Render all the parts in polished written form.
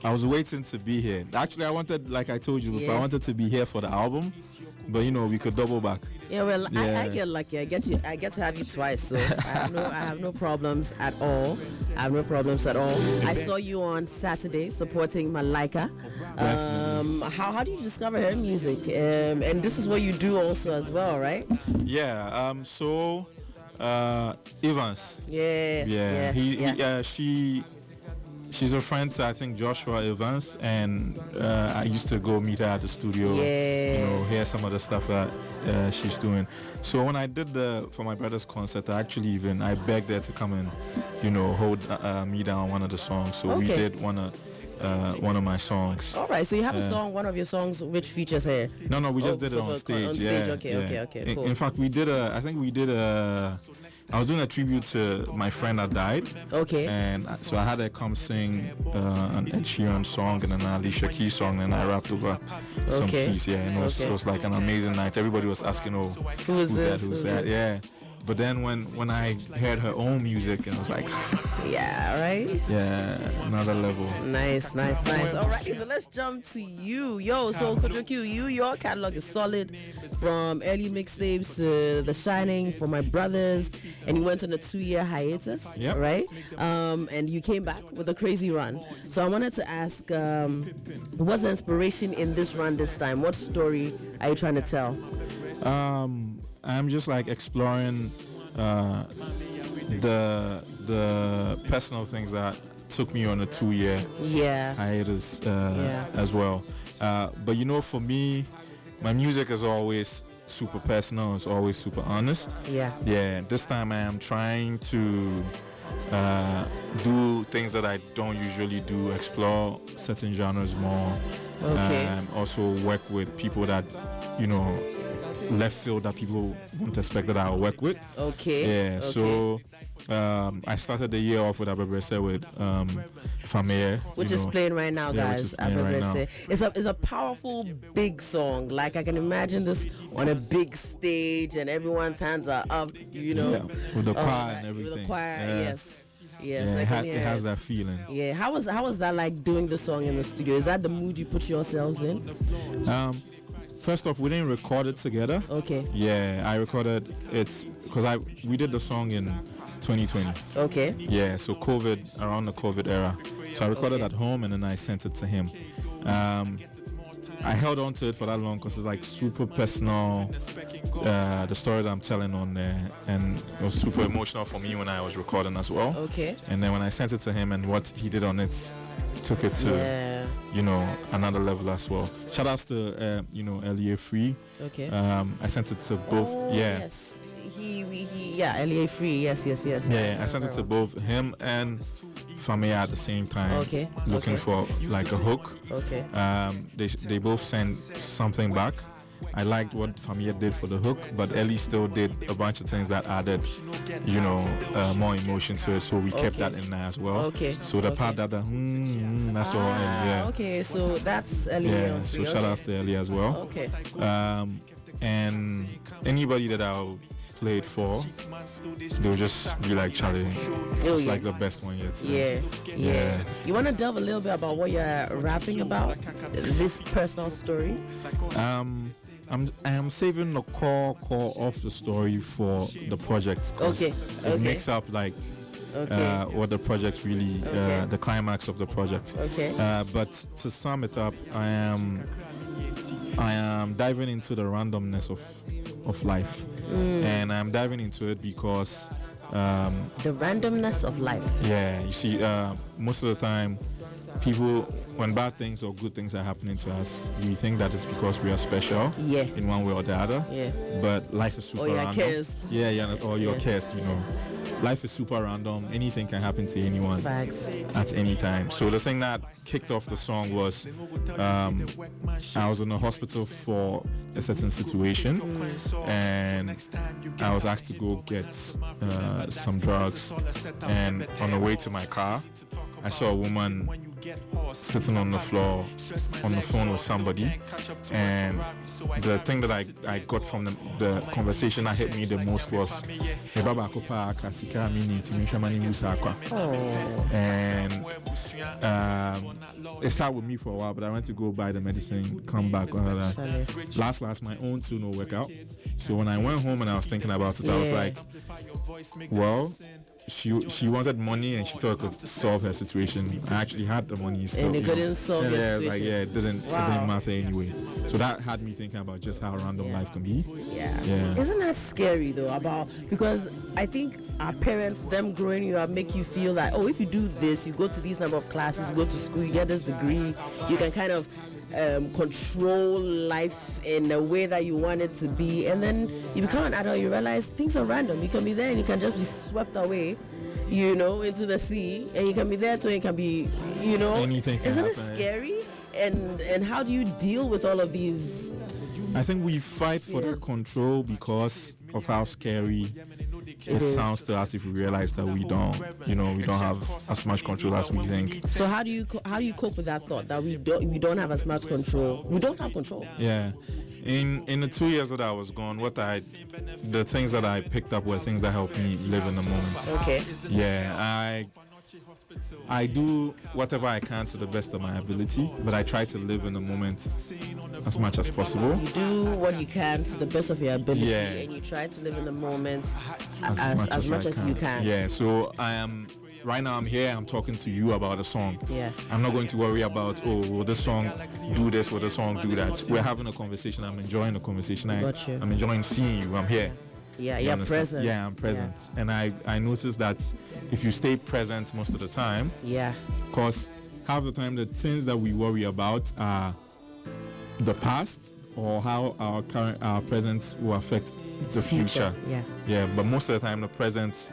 I was waiting to be here. Actually, I wanted, like I told you before, I wanted to be here for the album, but we could double back. Yeah, well, I get lucky. I get to have you twice, so I have no problems at all. I saw you on Saturday supporting Malika. How do you discover her music? And this is what you do also as well, right? Yeah. Evans. Yeah. She's a friend to, I think, Joshua Evans, and I used to go meet her at the studio. Hear some of the stuff that she's doing. So when I did for my brother's concert, I begged her to come and hold me down one of the songs. So we did one of my songs. All right, so you have a song, one of your songs, which features her? No, we just did it on stage. On stage, okay, cool. In fact, I was doing a tribute to my friend that died. Okay. And so I had her come sing an Ed Sheeran song and an Alicia Keys song, and I rapped over some keys. Yeah, and it was like an amazing night. Everybody was asking, who's that? Yeah. But then when I heard her own music, and I was like, yeah, right? Yeah, another level. Nice. All right, so let's jump to you. So Kojo Q, your catalog is solid, from early mixtapes to The Shining, For My Brothers, and you went on a 2-year hiatus, right? And you came back with a crazy run. So I wanted to ask, what's the inspiration in this run this time? What story are you trying to tell? I'm just like exploring the personal things that took me on a 2-year hiatus as well. But for me, my music is always super personal. It's always super honest. Yeah. This time I am trying to do things that I don't usually do. Explore certain genres more. Also work with people that left field that people won't expect that I'll work with. So I started the year off with Abebrese with Fameye, which is playing right now, guys. Abebrese. It's a powerful, big song. Like, I can imagine this on a big stage and everyone's hands are up, with the choir and everything. With the choir, yes. It has that feeling. Yeah. How was that like, doing the song in the studio? Is that the mood you put yourselves in? First off, we didn't record it together. Okay. Yeah, I recorded it because we did the song in 2020. Okay. Yeah, so around the COVID era. So I recorded at home and then I sent it to him. I held on to it for that long because it's like super personal, the story that I'm telling on there, and it was super emotional for me when I was recording as well. Okay. And then when I sent it to him and what he did on it took it to another level as well. Shout outs to LEA Free. Okay. I sent it to both. Yes. LEA Free. Yes. Yeah, I sent it to both him and Fameye at the same time. Okay. Looking for like a hook. Okay. They both sent something back. I liked what Fameye did for the hook, but Ellie still did a bunch of things that added, more emotion to it. So we kept that in there as well. Okay. So the part that that's all. Yeah. Okay. So that's Ellie. Yeah. So shout outs to Ellie as well. Okay. And anybody that I'll play it for, they'll just be like, Charlie, it's like the best one yet. Yeah. You want to delve a little bit about what you're rapping about? This personal story? I am saving the core of the story for the project. Okay. It makes up like what the project really, the climax of the project. Okay. But to sum it up, I am diving into the randomness of life, and I'm diving into it because the randomness of life. Yeah, you see, most of the time, people, when bad things or good things are happening to us, we think that it's because we are special in one way or the other. Yeah. But life is super random. Cursed. Yeah, or you're cursed, Life is super random. Anything can happen to anyone. Facts. At any time. So the thing that kicked off the song was I was in the hospital for a certain situation, and I was asked to go get some drugs, and on the way to my car, I saw a woman sitting on the floor on the phone with somebody, and the thing that I got from the conversation that hit me the most was and it sat with me for a while, but I went to go buy the medicine, come back. Last my own too no work out. So when I went home and I was thinking about it, I was like, well, she wanted money and she thought it could solve her situation. I actually had the money still. And it couldn't solve the situation. Like, it didn't matter anyway. So that had me thinking about just how random life can be. Yeah. Isn't that scary though? Because I think our parents, them growing you up, make you feel like, oh, if you do this, you go to these number of classes, you go to school, you get this degree, you can kind of control life in a way that you want it to be, and then you become an adult, you realize things are random. You can be there and you can just be swept away, into the sea, and you can be there too, and you can be, anything can isn't happen. it scary? And how do you deal with all of these? I think we fight for that control because of how scary it sounds to us if we realize that we don't have as much control as we think. So how do you cope with that thought that we don't have as much control? We don't have control. Yeah. In the 2 years that I was gone, the things that I picked up were things that helped me live in the moment. Okay. Yeah, I do whatever I can to the best of my ability, but I try to live in the moment as much as possible. You do what you can to the best of your ability, and you try to live in the moment as much as you can. Yeah, so right now I'm here, I'm talking to you about a song. Yeah. I'm not going to worry about, will this song do this, will this song do that. We're having a conversation, I'm enjoying the conversation. I'm enjoying seeing you, I'm here. Yeah, you're present. Yeah, I'm present. Yeah. And I noticed that if you stay present most of the time, because half the time the things that we worry about are the past or how our present will affect the future. Yeah, but most of the time the present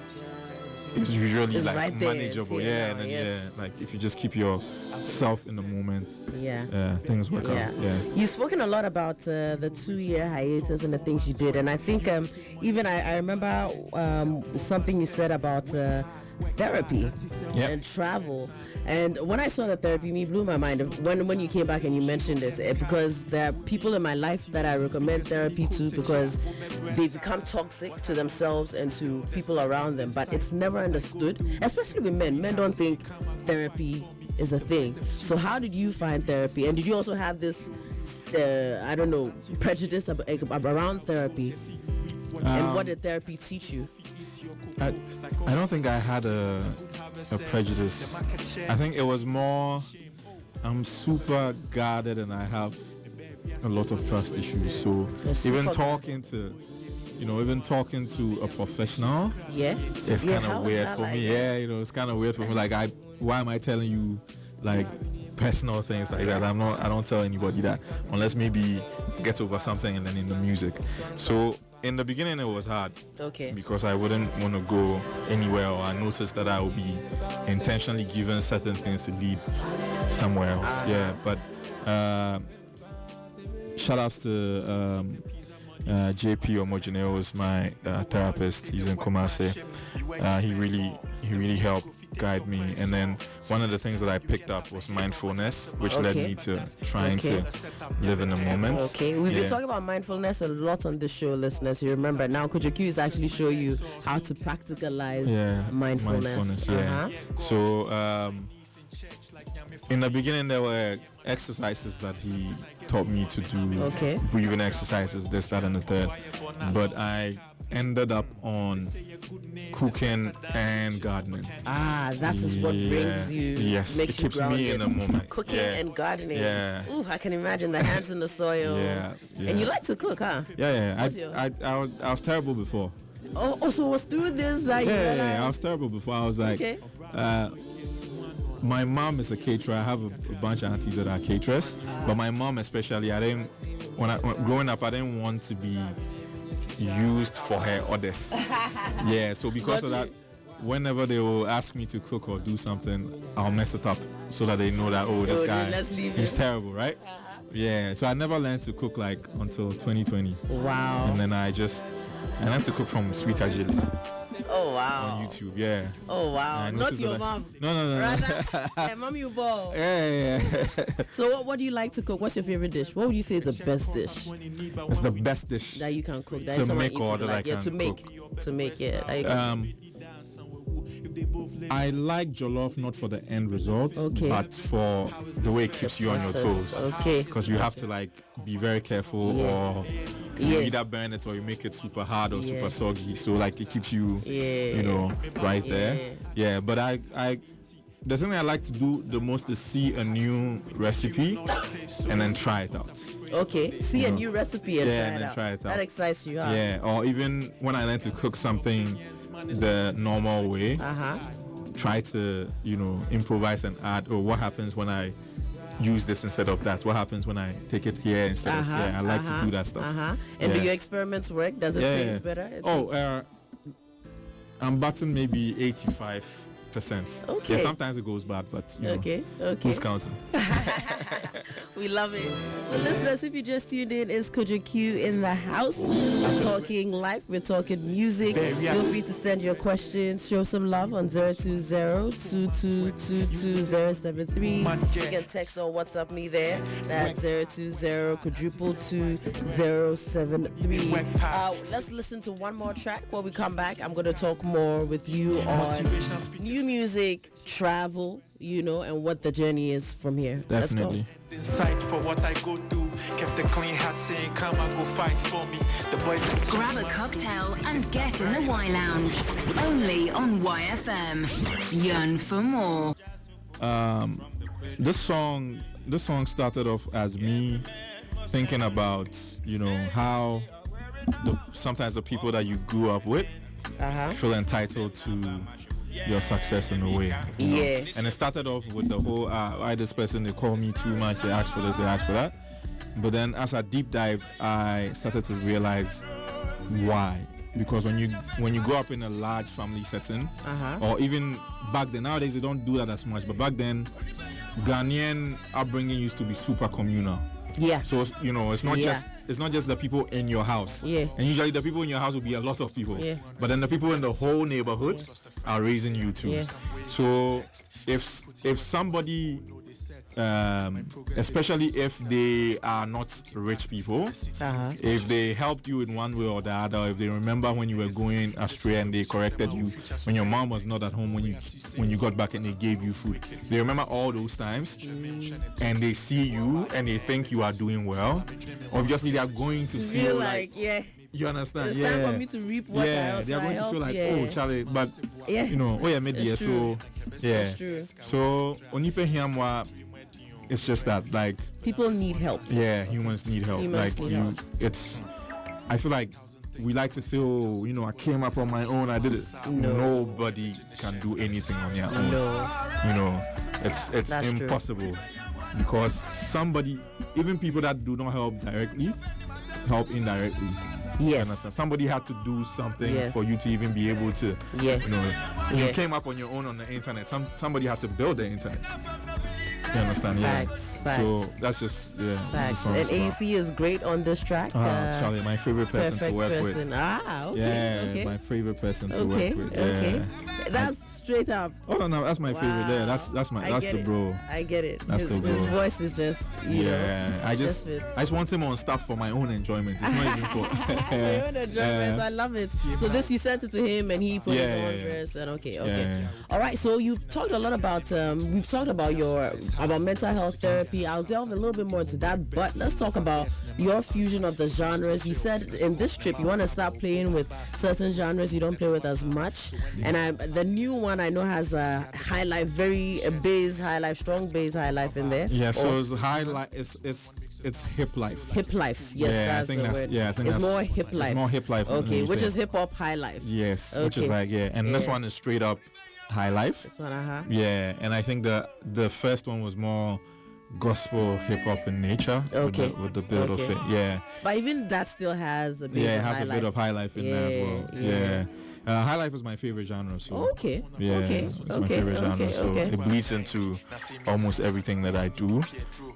is usually like right manageable. Like if you just keep yourself in the moment, things work out. Yeah. You've spoken a lot about the 2-year hiatus and the things you did, and I think even I remember something you said about therapy and travel. And when I saw the therapy, it blew my mind when you came back and you mentioned it, because there are people in my life that I recommend therapy to because they become toxic to themselves and to people around them, but it's never understood, especially with men. Men don't think therapy is a thing. So how did you find therapy? And did you also have this prejudice around therapy? And what did therapy teach you? I don't think I had a prejudice. I think it was more, I'm super guarded and I have a lot of trust issues. So even talking to a professional, it's kind of weird for me. It's kind of weird for me. Like, why am I telling you like personal things like that? I don't tell anybody that unless maybe get over something and then in the music. So in the beginning it was hard, because I wouldn't want to go anywhere, or I noticed that I would be intentionally given certain things to lead somewhere else. But shout outs to JP Omojineo is my therapist. He's in Kumasi. He really helped guide me, and then one of the things that I picked up was mindfulness, which led me to trying to live in the moment. We've been talking about mindfulness a lot on this show, listeners. You remember now Kojo Q is actually showing you how to practicalize mindfulness. So in the beginning there were exercises that he taught me to do, breathing exercises, this, that, and the third, but I ended up on cooking and gardening. That is what brings you. Yes, makes it keeps you grounded. me in the moment. Cooking and gardening. Ooh, I can imagine the hands in the soil. And you like to cook, huh? I was terrible before. So it was through this that you realized? I was terrible before. I was like, my mom is a caterer. I have a bunch of aunties that are caterers, but my mom especially, growing up, I didn't want to be used for her orders. So because of that, whenever they will ask me to cook or do something, I'll mess it up so that they know that, this guy, he's terrible, right? So I never learned to cook until 2020. Wow. And then I learned to cook from Sweet Ajili. Oh wow. On YouTube, yeah. Oh wow. Not your mom. No. Rather, mom, you ball. Yeah. So what do you like to cook? What's your favorite dish? What would you say is the best dish? It's the best dish that you can cook. That to someone make or that I can to make. cook. To make, yeah. I like jollof not for the end result, but for the way it keeps you on your toes. Okay. Because you have to like be very careful, or you either burn it or you make it super hard or super soggy. So like it keeps you, you know, right there. Yeah. But the thing I like to do the most is see a new recipe and then try it out. Okay, see a new recipe and try it out. That excites you, huh? Yeah, or even when I learn to cook something the normal way, try to, you know, improvise and add, or what happens when I use this instead of that? What happens when I take it here instead of here? I like to do that stuff. And do your experiments work? Does it taste better? I'm batting maybe 85%. Okay. Yeah, sometimes it goes bad, but you know, who's counting? We love it. So listeners, if you just tuned in, it's Kojo Q in the house. We're talking life, we're talking music. Feel free to send your questions, show some love on 020-2222-073. You can text or WhatsApp me there. That's 020-222-073. Let's listen to one more track. When we come back, I'm going to talk more with you on new music, travel, you know, and what the journey is from here. Definitely. Let's go. Sight for what I go through. Kept a clean hat saying, come and go fight for me. The boys grab a cocktail and get in the Y Lounge. Only on YFM. Yearn for more. This song started off as me thinking about, you know, how sometimes the people that you grew up with feel entitled to your success in a way. Yeah. And it started off with the whole, this person, they call me too much, they ask for this, they ask for that. But then as I deep dived, I started to realize why. Because when you grow up in a large family setting, or even back then, nowadays they don't do that as much, but back then, Ghanaian upbringing used to be super communal. Yeah. So, you know, it's not just the people in your house. Yeah. And usually the people in your house will be a lot of people. Yeah. But then the people in the whole neighborhood are raising you too. Yeah. So if somebody, especially if they are not rich people, if they helped you in one way or the other, if they remember when you were going astray and they corrected you, when your mom was not at home, when you got back and they gave you food, they remember all those times, and they see you and they think you are doing well. Obviously, they are going to feel like you understand? It's time for me to reap what I also they are going to feel like, oh, Charlie, but you know, it's true. It's true. So Onipe Hiamwa, it's just that, like, people need help. Yeah, humans need help. It's. I feel like we like to say, oh, you know, I came up on my own, I did it. No. Nobody can do anything on their own. No. You know, it's That's impossible. True. Because somebody, even people that do not help directly, help indirectly. Yes. Somebody had to do something for you to even be able to, you know, you came up on your own on the internet. Somebody had to build the internet. You understand? Facts. So that's just Facts. And AC is great on this track. Charlie, my favorite person to work with. Okay. Yeah, my favorite person to work with. Okay. That's straight up. Oh no, that's my favorite. Yeah, that's the bro. I get it. That's the bro. His voice is just I just want him on stuff for my own enjoyment. It's not even for your own enjoyment. I love it. So this, you sent it to him and he put his own verse, and okay. All right. So you've talked a lot about we've talked about about mental health therapy. I'll delve a little bit more into that, but let's talk about your fusion of the genres. You said in this trip you want to start playing with certain genres you don't play with as much, and the new one I know has a high life, strong bass high life in there. Yeah, so it's high life. It's hip life. Hip life. Yes, that's the word. Yeah, I think it's more hip life. It's more hip life. Okay, which is hip hop high life. Yes, which is like and this one is straight up high life. This one, Yeah, and I think the first one was more gospel hip hop in nature. Okay. With the build of it. Yeah. But even that still has a bit it has a bit of high life in there as well. Yeah. High life is my favorite genre. So okay. Yeah, it's my favorite genre. So it bleeds into almost everything that I do.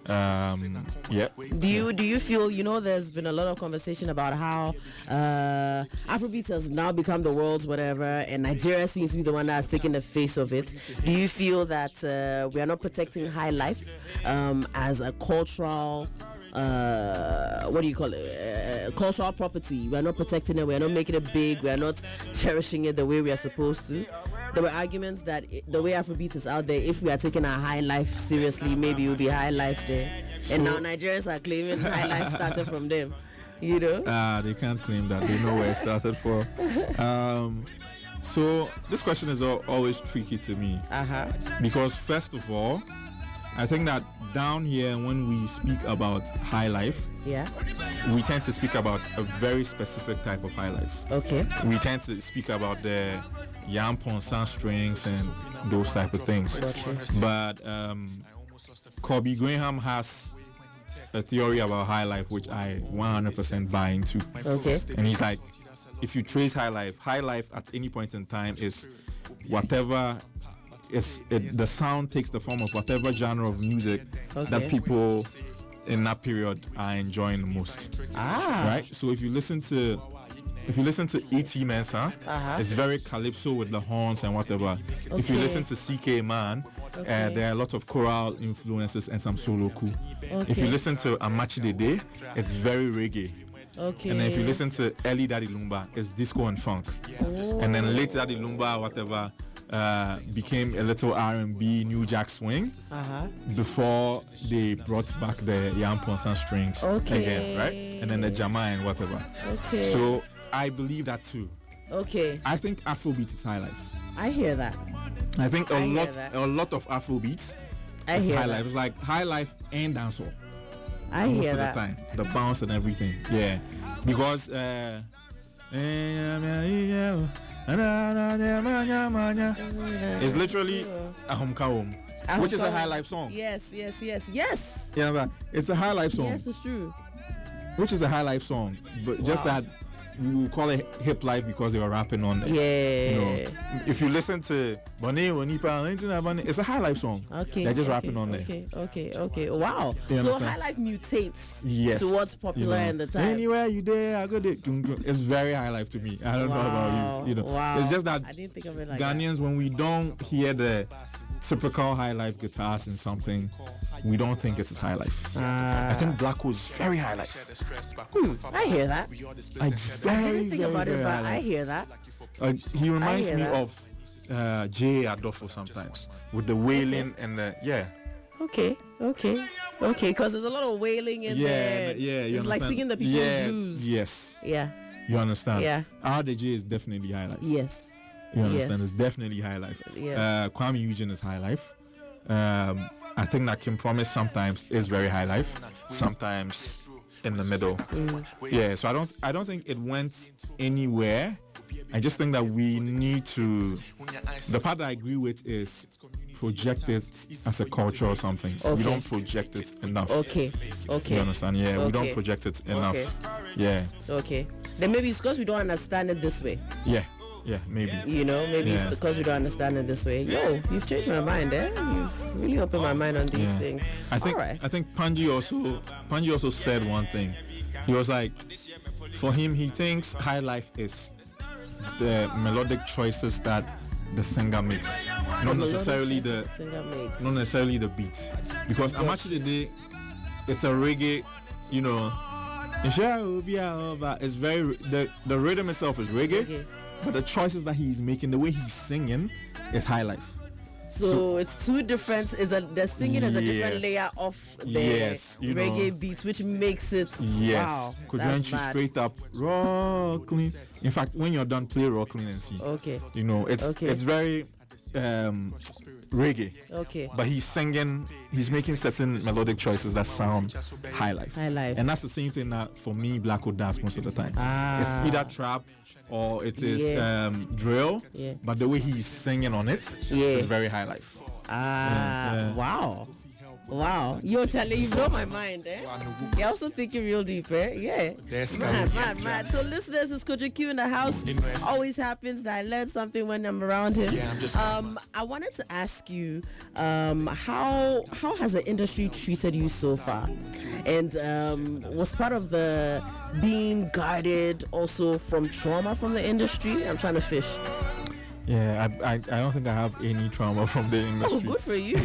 Yeah. Do you feel, there's been a lot of conversation about how Afrobeat has now become the world's whatever, and Nigeria seems to be the one that's taking the face of it. Do you feel that we are not protecting high life as a cultural what do you call it, cultural property? We're not protecting it, we're not making it big, we're not cherishing it the way we are supposed to? There were arguments that the way Afrobeat is out there, if we are taking our high life seriously, maybe it will be high life there. And now Nigerians are claiming high life started from them. They can't claim that. They know where it started from. So this question is always tricky to me. Because first of all, I think that down here, when we speak about high life, we tend to speak about a very specific type of high life. Okay. We tend to speak about the yampon sound strings and those type of things. But Kobe Graham has a theory about high life, which I 100% buy into. Okay. And he's like, if you trace high life at any point in time is whatever the sound takes the form of whatever genre of music that people in that period are enjoying the most. Right? So if you listen to E.T. Mensah, it's very calypso with the horns and whatever. If you listen to C.K. Man, there are a lot of choral influences and some solo cool. If you listen to Amachi Dede, it's very reggae. And then if you listen to early Daddy Lumba, it's disco and funk. And then late Daddy Lumba, whatever, became a little R&B, New Jack Swing before they brought back the yampons and strings again, right? And then the Jama and whatever. So I believe that too. I think Afrobeat is high life. I hear that. I think a lot of Afrobeats is high life. It's like high life and dancehall. Most of the time, the bounce and everything. Yeah, because it's literally a home, which is a high life song. Yes. Yeah, but it's a high life song. Yes, it's true. Which is a high life song, but just that we will call it hip life because they were rapping on it. If you listen to Bonnie Onipa, it's a high life song. They're just rapping on there. Okay. Wow. So high life mutates to what's popular in the time. Anywhere you there, I got it. It's very high life to me. I don't know about you. It's just that I didn't think of it like Ghanaians, when we don't hear the typical high life guitars in something, we don't think it's high life. I think Black was very high life. I hear that. I didn't think about it, but I hear that. He reminds me of J. Adolfo sometimes with the wailing and the Okay. Because there's a lot of wailing in there. It's like singing the people's blues. Yes. Yeah. You understand? Yeah. RDJ is definitely high life. Yes. You understand? It's definitely high life. Yes. Kwame Eugene is high life. I think that Kim Promise sometimes is very high life, sometimes in the middle. Yeah, so I don't think it went anywhere. I just think that we need to. The part that I agree with is project it as a culture or something. We don't project it enough. Okay. You understand? Yeah, we don't project it enough. Yeah. Okay. Then maybe it's because we don't understand it this way. Yeah, maybe. Maybe it's because we don't understand it this way. Yo, you've changed my mind, eh? You've really opened my mind on these things. I think Panji also said one thing. He was like, for him, he thinks high life is the melodic choices that the singer makes, not necessarily the beats. Because Amachi Dede, it's a reggae, it's very the rhythm itself is reggae. But the choices that he's making, the way he's singing, is high life. So it's two different. The singing is a different layer of the reggae beats, which makes it. Wow, could you straight up raw clean? In fact, when you're done, play raw clean and see. Okay. It's very reggae. Okay. But he's making certain melodic choices that sound high life. And that's the same thing that for me, Black Wood does most of the time. It's either trap or it is drill, but the way he's singing on it is very high life. Wow. Wow. Yo, Charlie, you blow my mind, eh? You're also thinking real deep, eh? Yeah. Mad. So, listeners, it's Kojo Q in the house. Always happens that I learn something when I'm around him. I wanted to ask you, how has the industry treated you so far? And was part of the being guarded also from trauma from the industry? I'm trying to fish. Yeah, I don't think I have any trauma from the industry. Oh, good for you.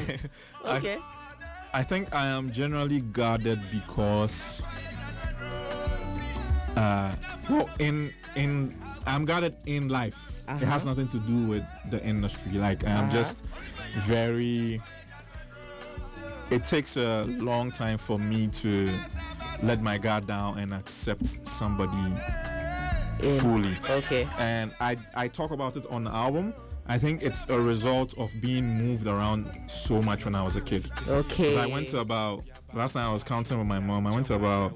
Okay. I think I am generally guarded because I'm guarded in life. It has nothing to do with the industry. Like I'm just very. It takes a long time for me to let my guard down and accept somebody fully. Okay. And I talk about it on the album. I think it's a result of being moved around so much when I was a kid. Okay. I went to about, last time I was counting with my mom, I went to about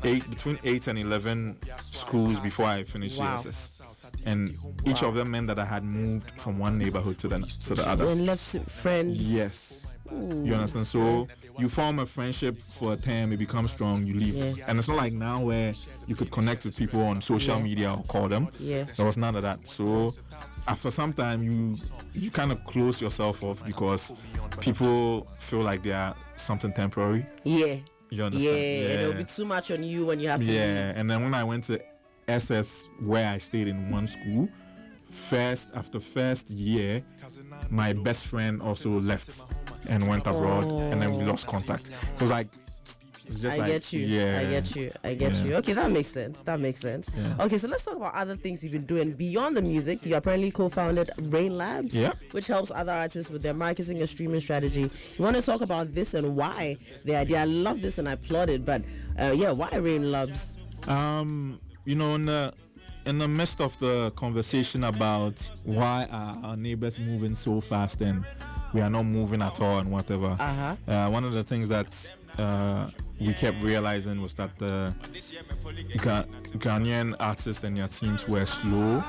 between 8 and 11 schools before I finished CSS. And each of them meant that I had moved from one neighborhood to the other. And left friends. Yes. Ooh. You understand? So you form a friendship for a term, it becomes strong, you leave. Yeah. And it's not like now where you could connect with people on social media or call them. Yeah. There was none of that. So after some time, you kind of close yourself off because people feel like they are something temporary. Yeah. You understand? Yeah. And it'll be too much on you when you have to leave. And then when I went to SS, where I stayed in one school, after first year, my best friend also left and went abroad, and then we lost contact. It was like, it's just I get you. Okay, that makes sense. Yeah. Okay, so let's talk about other things you've been doing beyond the music. You apparently co-founded Rain Labs, which helps other artists with their marketing and streaming strategy. You want to talk about this and why the idea? I love this and I applaud it, but why Rain Labs? In the midst of the conversation about why are our neighbors moving so fast and we are not moving at all and whatever, one of the things that we kept realizing was that the Ghanaian artists and their teams were slow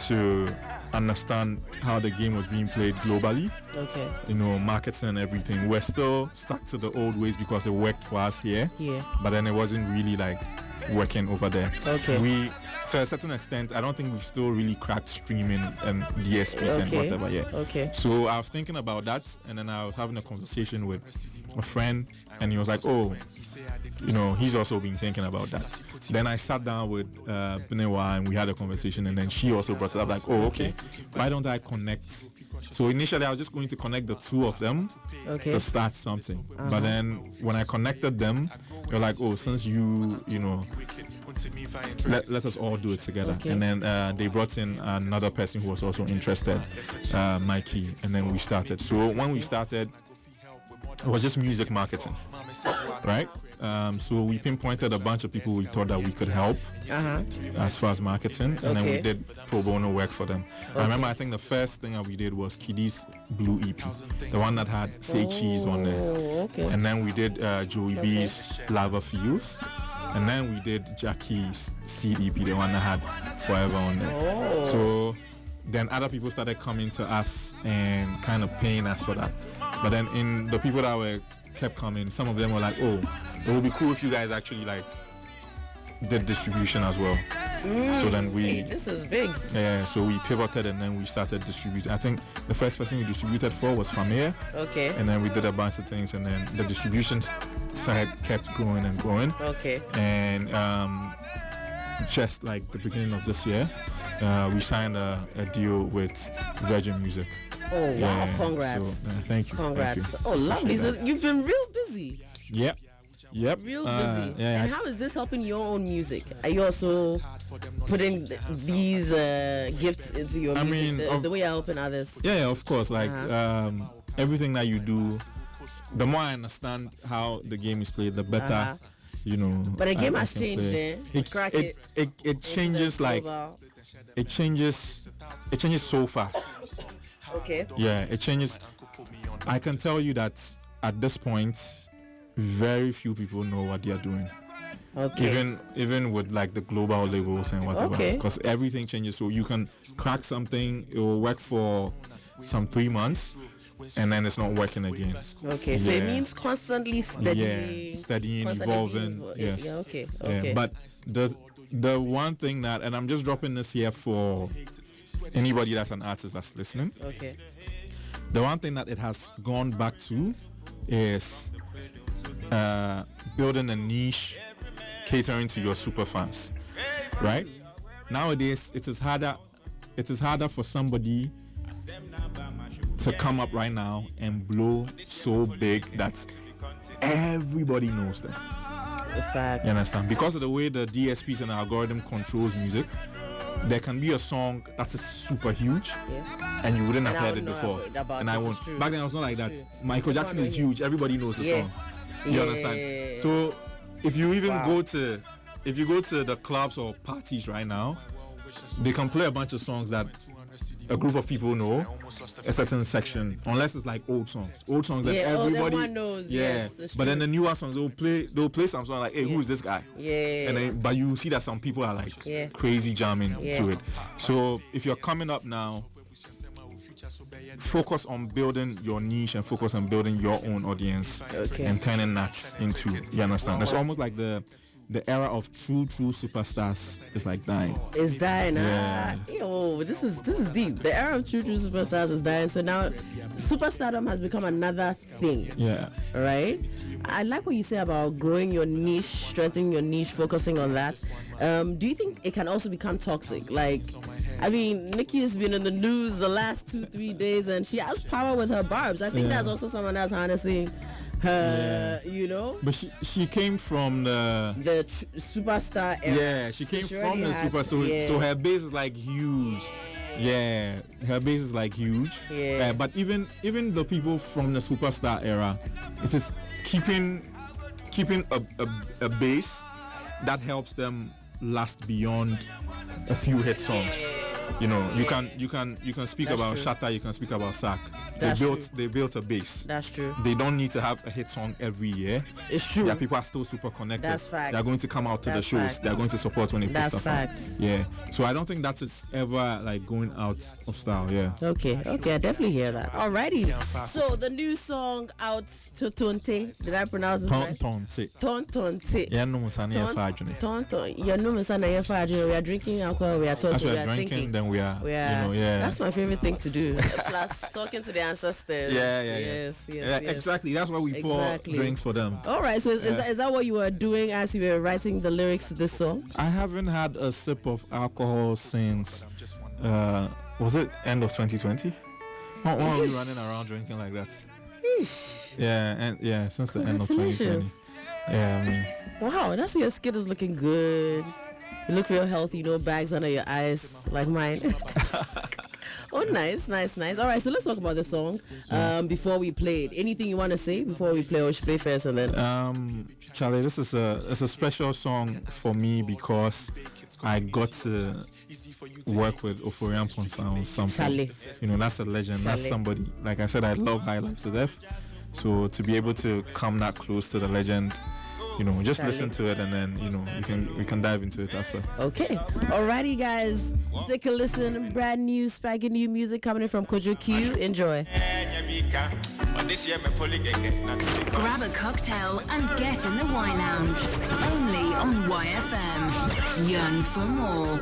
to understand how the game was being played globally. Okay. Marketing and everything. We're still stuck to the old ways because it worked for us here. Yeah. But then it wasn't really like working over there. Okay. To a certain extent, I don't think we've still really cracked streaming and DSPs and whatever yet. Okay. So I was thinking about that, and then I was having a conversation with a friend, and he was like, he's also been thinking about that. Then I sat down with Benewa, and we had a conversation, and then she also brought it up like, why don't I connect? So initially, I was just going to connect the two of them to start something. But then when I connected them, they're like, since let us all do it together. Okay. And then they brought in another person who was also interested, Mikey, and then we started. So when we started, it was just music marketing, right? So we pinpointed a bunch of people we thought that we could help as far as marketing, and then we did pro bono work for them. I remember, I think the first thing that we did was Kiddy's Blue EP, the one that had Say Cheese on there. And then we did Joey B's Lava Fields. And then we did Jackie's Seed EP, the one that had Forever on there. So then other people started coming to us and kind of paying us for that. But then in the people that kept coming, some of them were like, it would be cool if you guys actually did distribution as well. So then this is big. Yeah, so we pivoted and then we started distributing. I think the first person we distributed for was Famir. Okay. And then we did a bunch of things, and then the distribution side kept growing and growing. Okay. And just like the beginning of this year, we signed a deal with Virgin Music. Oh, wow. Congrats. So, thank you. Congrats. Thank you. Oh, lovely. So you've been real busy. Yep. Real busy. And how is this helping your own music? Are you also putting these gifts into your music the way you're helping others? Yeah, of course. Like everything that you do, the more I understand how the game is played, the better, But the game has changed, It changes like it changes so fast. Okay. Yeah, it changes. I can tell you that at this point, very few people know what they are doing. Okay. Even with like the global labels and whatever, because everything changes. So you can crack something, it will work for some 3 months, and then it's not working again. Okay, so it means constantly studying. Yeah, studying, constantly evolving. Yes. Yeah, okay. But the one thing that, and I'm just dropping this here for anybody that's an artist that's listening. Okay. The one thing that it has gone back to is building a niche, catering to your super fans, right? Nowadays, it is harder for somebody to come up right now and blow so big that everybody knows them. The fact. You understand? Because of the way the DSPs and the algorithm controls music, there can be a song that is super huge, and you wouldn't have heard it before. And I won't. Back then, it was not like that. Michael Jackson is huge. Everybody knows the song. You understand? So if you even go to the clubs or parties right now, they can play a bunch of songs that a group of people know, a certain section, unless it's like old songs that everybody knows. Yeah, yes, but then the newer songs they'll play some song like, hey, who is this guy? Yeah. And then, but you see that some people are like crazy jamming to it. So if you're coming up now, focus on building your niche and focus on building your own audience and turning that into, you understand? It's almost like the era of true superstars is like dying. It's dying. Yeah. This is deep. The era of true superstars is dying. So now superstardom has become another thing. Yeah. Right? I like what you say about growing your niche, strengthening your niche, focusing on that. Do you think it can also become toxic? Like, I mean, Nikki has been in the news the last 2-3 days and she has power with her barbs. I think that's also someone that's harnessing her, you know. But she came from the superstar era. Yeah, she came from the super. So her base is like huge. Yeah, her base is like huge. Yeah. But even the people from the superstar era, it is keeping a base that helps them last beyond a few hit songs. You know, you can speak That's about true. Shatta, you can speak about Sak. They built a base. That's true. They don't need to have a hit song every year. It's true. Yeah, people are still super connected. That's facts. They're going to come out to That's the shows. facts. They're going to support when they put That's stuff facts. out. Yeah. So I don't think that is ever like going out of style. Yeah. Okay, I definitely hear that. Alrighty. So the new song out to Tonte. Did I pronounce it right? Tonte. Yeah, no, Musani and Fajuni. Tonton. You know, we are drinking alcohol. We are talking. As we We are are drinking, thinking. then we are. Yeah. That's my favorite thing to do. Plus talking to the ancestors. Yes. Exactly. That's why we pour drinks for them. All right. So is that what you were doing as you were writing the lyrics to this song? I haven't had a sip of alcohol since was it end of 2020? Why are we running around drinking like that? Since the end of 2020. Yeah, I mean. Wow, that's your skin is looking good. You look real healthy, no bags under your eyes like mine. Oh, nice. All right, so let's talk about the song before we play it. Anything you want to say before we play, or should we play first and then? Charlie, this is a special song for me because I got to work with Oforian Ponsa on something. Charlie. You know, that's a legend. That's somebody. Like I said, I love High Life to death. So to be able to come that close to the legend, you know, just listen to it and then, you know, we can dive into it after. Okay. Alrighty, guys. Take a listen. Brand new, spanking new music coming in from Kojo Q. Enjoy. Grab a cocktail and get in the Y Lounge. Only on YFM. Yearn for more.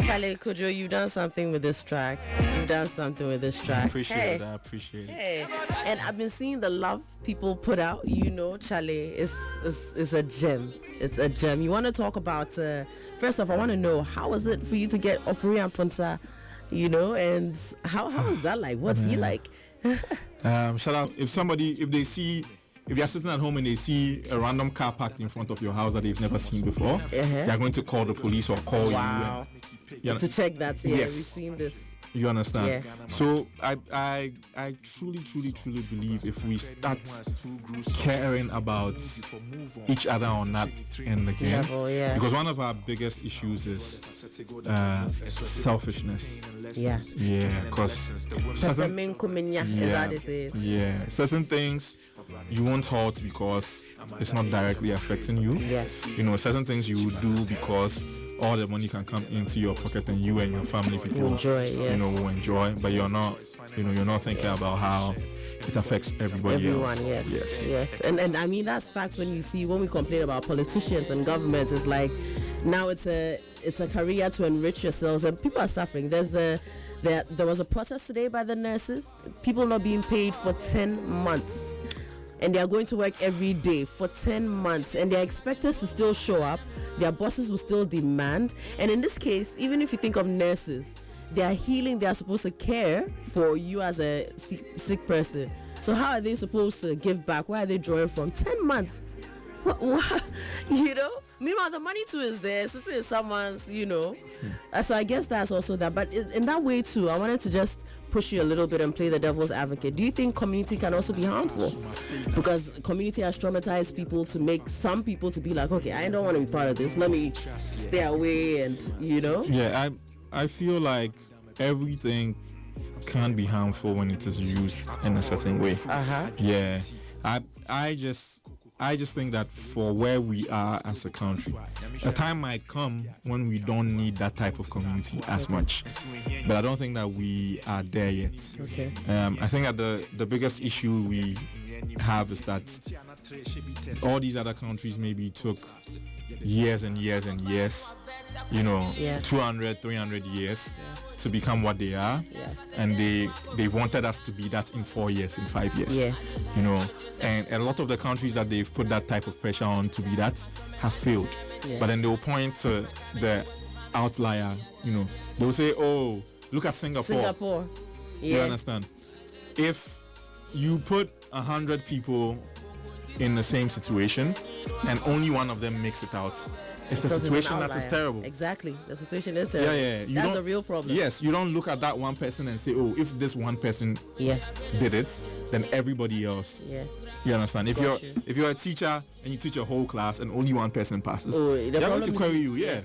Charlie, Kojo, you've done something with this track. I appreciate that. Hey. And I've been seeing the love people put out. You know, Charlie, it's a gem. It's a gem. You want to talk about, first off, I want to know, how was it for you to get Oforian Ponsa, you know, and how is that like? What's he like? Shout out. If you're sitting at home and they see a random car parked in front of your house that they've never seen before, they're going to call the police or call you. To check that. Yeah, yes. we've seen this. You understand? Yeah. So I truly believe if we start caring about each other on that end again, because one of our biggest issues is selfishness. Yeah. Yeah, because certain things you won't halt because it's not directly affecting you. Yes. You know, certain things you will do because all the money can come into your pocket and you and your family people enjoy, yes. will enjoy, but you're not thinking about how it affects everyone else. Yes. And I mean, that's facts. When we complain about politicians and governments, it's like now it's a career to enrich yourselves, and people are suffering. There was a protest today by the nurses, people not being paid for 10 months. And they are going to work every day for 10 months, and they're expected to still show up. Their bosses will still demand. And in this case, even if you think of nurses, they are healing, they are supposed to care for you as a sick person. So how are they supposed to give back? Where are they drawing from? 10 months. What? Meanwhile, the money too is there. It's in someone's, So I guess that's also that. But in that way too, I wanted to just push you a little bit and play the devil's advocate. Do you think community can also be harmful? Because community has traumatized people to make some people to be like, okay, I don't want to be part of this. Let me stay away and, Yeah, I feel like everything can be harmful when it is used in a certain way. Yeah, I just think that for where we are as a country, a time might come when we don't need that type of community as much. But I don't think that we are there yet. Okay. I think that the biggest issue we have is that all these other countries maybe took years and years and years, 200, 300 years to become what they are, and they wanted us to be that in 4 years, in 5 years, and a lot of the countries that they've put that type of pressure on to be that have failed. But then they'll point to the outlier, they'll say, oh, look at Singapore. You understand? If you put 100 people in the same situation and only one of them makes it out, it's the situation that is terrible. Exactly. The situation is terrible. That's a real problem. Yes, you don't look at that one person and say, oh, if this one person did it, then everybody else. You understand? If you're a teacher and you teach a whole class and only one person passes, they're going to query you. You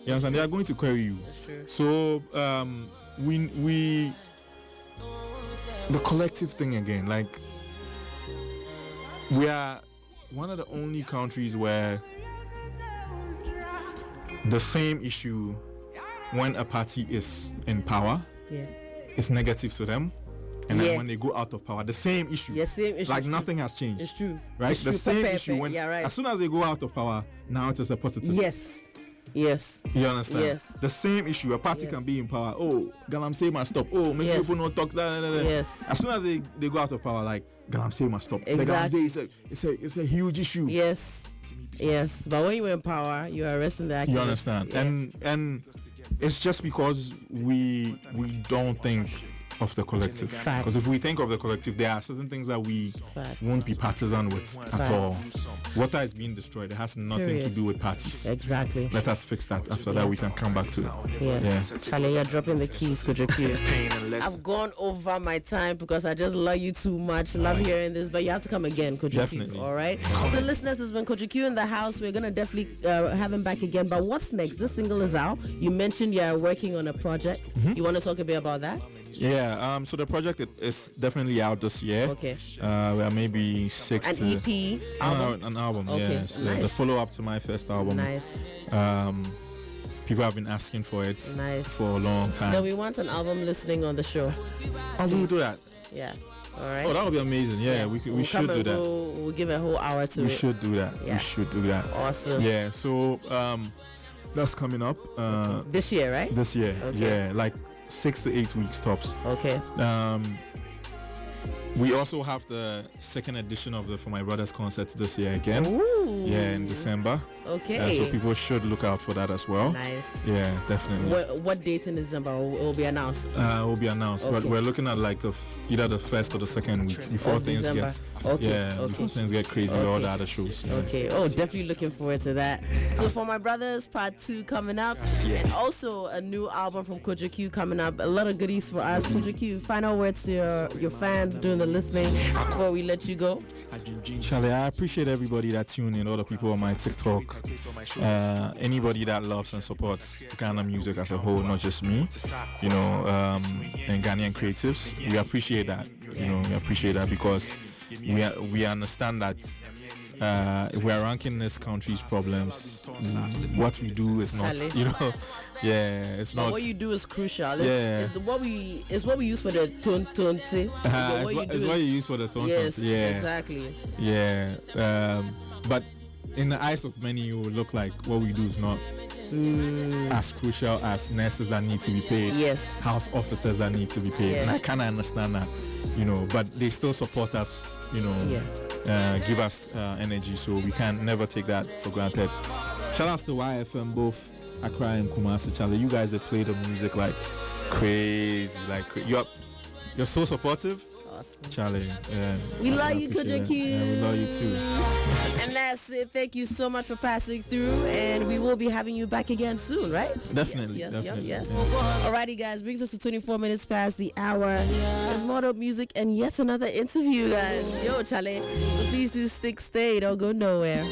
understand? They are going to query you. That's true. So we the collective thing again, like, we are one of the only countries where the same issue, when a party is in power, it's negative to them, and then when they go out of power, the same issue, like nothing has changed. It's true. Right? It's the true. same issue when as soon as they go out of power, now it is a positive. Yes. You understand? Yes. The same issue. A party can be in power. Oh, Galamsey must stop. Oh, make people not talk. Yes. As soon as they go out of power, like, Galamsey must stop. Exactly. The Galamsey is a huge issue. Yes. But when you're in power, you are arresting the activists. You understand? And it's just because we don't think of the collective. Because if we think of the collective, there are certain things that we won't be partisan with at all. Water is being destroyed. It has nothing to do with parties. Exactly. Let us fix that. After that, we can come back to it. Yes. Charlie, you're dropping the keys, Kojo Q. I've gone over my time because I just love you too much. Love hearing this, but you have to come again, Kojo Definitely. Q. All right? So listeners, it's been Kojo Q in the house. We're going to definitely have him back again. But what's next? This single is out. You mentioned you're working on a project. You want to talk a bit about that? Yeah, so the project is definitely out this year. Okay. We are maybe six. An EP? Album? An album, okay. yes. Nice. The follow-up to my first album. Nice. People have been asking for it for a long time. No, we want an album listening on the show. Oh, we will do that. Yeah. All right. Oh, that would be amazing. Yeah, we should do that. We'll give a whole hour to it. We should do that. Yeah. We should do that. Awesome. Yeah, so that's coming up. This year, right? This year. Okay. Yeah, like 6 to 8 weeks tops. Okay. We also have the second edition of the For My Brothers concerts this year again. Ooh. Yeah, in December. Okay. So people should look out for that as well. Nice. Yeah, definitely. What date in December will be announced? Will be announced, but Okay. we're looking at like either the first or the second week before things December. get before things get crazy with all the other shows. Yeah. Okay. Oh, definitely looking forward to that. So For My Brothers Part 2 coming up, and also a new album from Kojo Q coming up. A lot of goodies for us. Kojo Q, final words to your fans doing the listening before we let you go. Charlie, I appreciate everybody that tuned in, all the people on my TikTok, anybody that loves and supports Ghana music as a whole, not just me, and Ghanaian creatives. We appreciate that, we appreciate that because we understand that if we are ranking this country's problems, what we do is not, Charlie. it's But not. what you do is crucial. Yeah. It's what we use for the tone. It's what you use for the tone. Yes, Yeah, exactly. yeah. But in the eyes of many, it will look like what we do is not as crucial as nurses that need to be paid, Yes. house officers that need to be paid, Yeah. and I kind of understand that, but they still support us, give us energy, so we can never take that for granted. Shout outs to YFM, both Accra and Kumasi. Charlie, you guys have played the music like crazy, you're so supportive. Awesome. Charlie, We I love you, appreciate Kojo it. Q. Yeah, we love you too. And that's it. Thank you so much for passing through, and we will be having you back again soon, right? Definitely, Yes. definitely. Yes. Yeah. Alrighty, guys. Brings us to 24 minutes past the hour. There's more dope music and yet another interview, guys. Yo, Charlie. So please do stay. Don't go nowhere.